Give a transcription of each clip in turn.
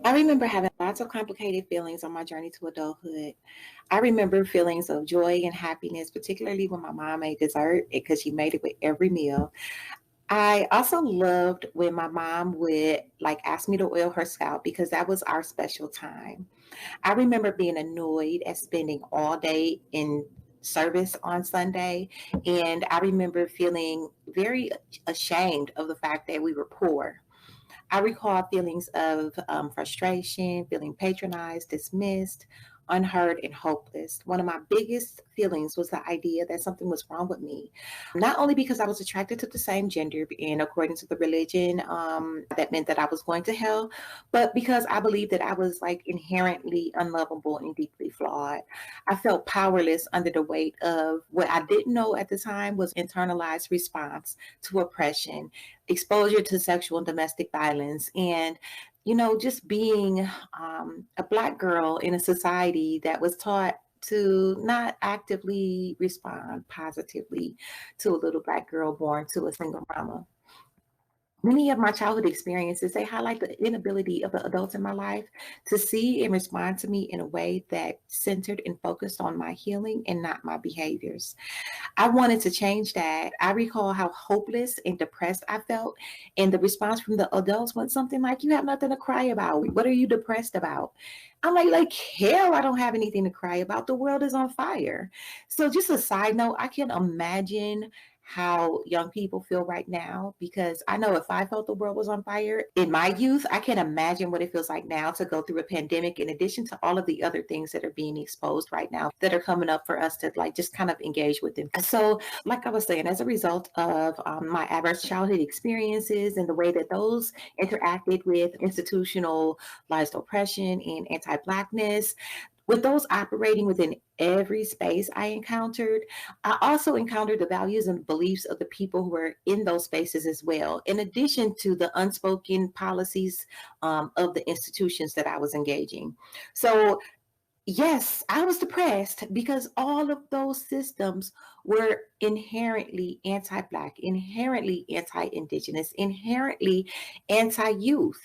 I remember having lots of complicated feelings on my journey to adulthood. I remember feelings of joy and happiness, particularly when my mom made dessert because she made it with every meal. I also loved when my mom would like ask me to oil her scalp because that was our special time. I remember being annoyed at spending all day in service on Sunday, and I remember feeling very ashamed of the fact that we were poor. I recall feelings of frustration, feeling patronized, dismissed, unheard, and hopeless. One of my biggest feelings was the idea that something was wrong with me, not only because I was attracted to the same gender, and according to the religion, that meant that I was going to hell, but because I believed that I was like inherently unlovable and deeply flawed. I felt powerless under the weight of what I didn't know at the time was internalized response to oppression, exposure to sexual and domestic violence, and just being a Black girl in a society that was taught to not actively respond positively to a little Black girl born to a single mama. Many of my childhood experiences, they highlight the inability of the adults in my life to see and respond to me in a way that centered and focused on my healing and not my behaviors. I wanted to change that. I recall how hopeless and depressed I felt. And the response from the adults was something like, "You have nothing to cry about. What are you depressed about?" I'm like, hell, I don't have anything to cry about. The world is on fire. So just a side note, I can imagine how young people feel right now, because I know if I felt the world was on fire in my youth, I can imagine what it feels like now to go through a pandemic, in addition to all of the other things that are being exposed right now that are coming up for us to like just kind of engage with them. So like I was saying, as a result of my adverse childhood experiences and the way that those interacted with institutionalized oppression and anti-Blackness, with those operating within every space I encountered, I also encountered the values and beliefs of the people who were in those spaces as well, in addition to the unspoken policies of the institutions that I was engaging. So yes, I was depressed because all of those systems were inherently anti Black, inherently anti Indigenous, inherently anti youth.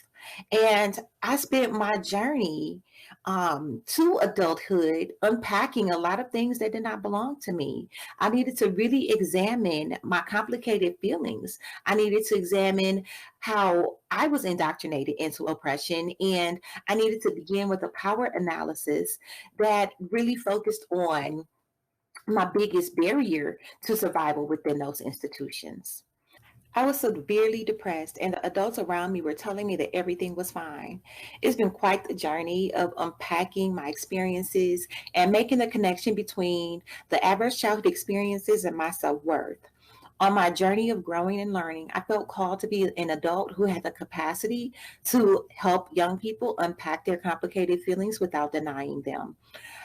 And I spent my journey to adulthood unpacking a lot of things that did not belong to me. I needed to really examine my complicated feelings. I needed to examine how I was indoctrinated into oppression. And I needed to begin with a power analysis that really focused on my biggest barrier to survival within those institutions. I was severely depressed, and the adults around me were telling me that everything was fine. It's been quite the journey of unpacking my experiences and making the connection between the adverse childhood experiences and my self worth. On my journey of growing and learning, I felt called to be an adult who had the capacity to help young people unpack their complicated feelings without denying them.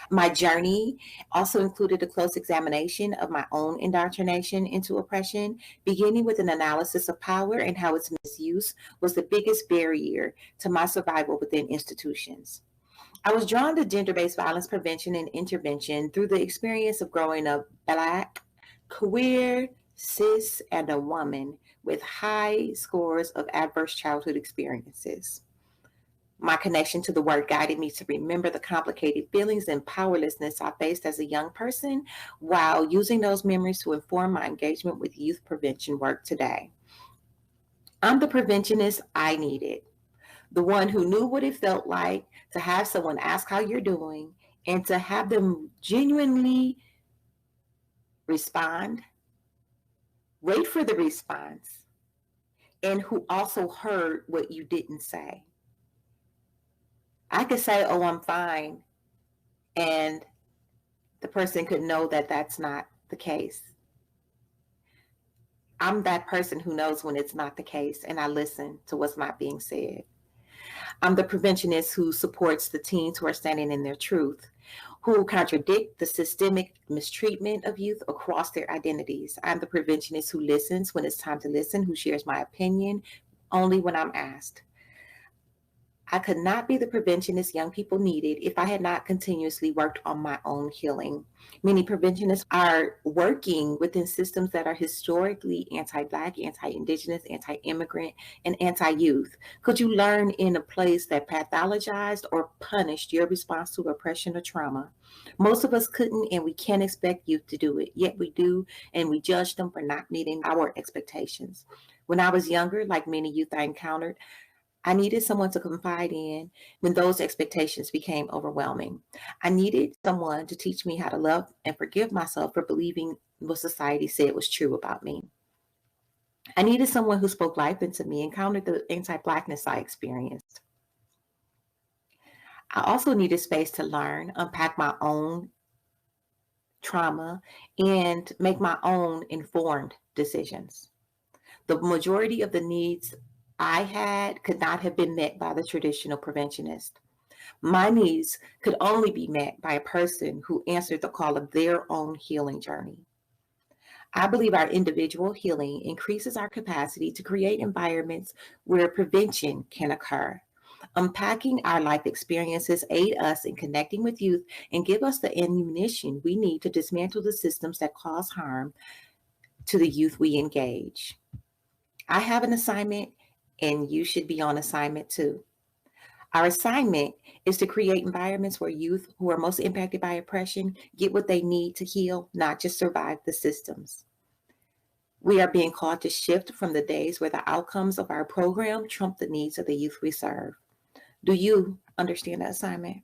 My journey also included a close examination of my own indoctrination into oppression, beginning with an analysis of power and how its misuse was the biggest barrier to my survival within institutions. I was drawn to gender based violence prevention and intervention through the experience of growing up Black, queer, cis, and a woman with high scores of adverse childhood experiences. My connection to the word guided me to remember the complicated feelings and powerlessness I faced as a young person, while using those memories to inform my engagement with youth prevention work today. I'm the preventionist I needed, the one who knew what it felt like to have someone ask how you're doing and to have them genuinely respond, wait for the response, and who also heard what you didn't say. I could say, "Oh, I'm fine," and the person could know that that's not the case. I'm that person who knows when it's not the case, and I listen to what's not being said. I'm the preventionist who supports the teens who are standing in their truth, who contradict the systemic mistreatment of youth across their identities. I'm the preventionist who listens when it's time to listen, who shares my opinion only when I'm asked. I could not be the preventionist young people needed if I had not continuously worked on my own healing. Many preventionists are working within systems that are historically anti-Black, anti-Indigenous, anti-immigrant, and anti-youth. Could you learn in a place that pathologized or punished your response to oppression or trauma? Most of us couldn't, and we can't expect youth to do it, yet we do, and we judge them for not meeting our expectations. When I was younger, like many youth I encountered, I needed someone to confide in when those expectations became overwhelming. I needed someone to teach me how to love and forgive myself for believing what society said was true about me. I needed someone who spoke life into me and countered the anti-Blackness I experienced. I also needed space to learn, unpack my own trauma, and make my own informed decisions. The majority of the needs I had could not have been met by the traditional preventionist. My needs could only be met by a person who answered the call of their own healing journey. I believe our individual healing increases our capacity to create environments where prevention can occur. Unpacking our life experiences aid us in connecting with youth and give us the ammunition we need to dismantle the systems that cause harm to the youth we engage. I have an assignment, and you should be on assignment too. Our assignment is to create environments where youth who are most impacted by oppression get what they need to heal, not just survive the systems. We are being called to shift from the days where the outcomes of our program trump the needs of the youth we serve. Do you understand the assignment?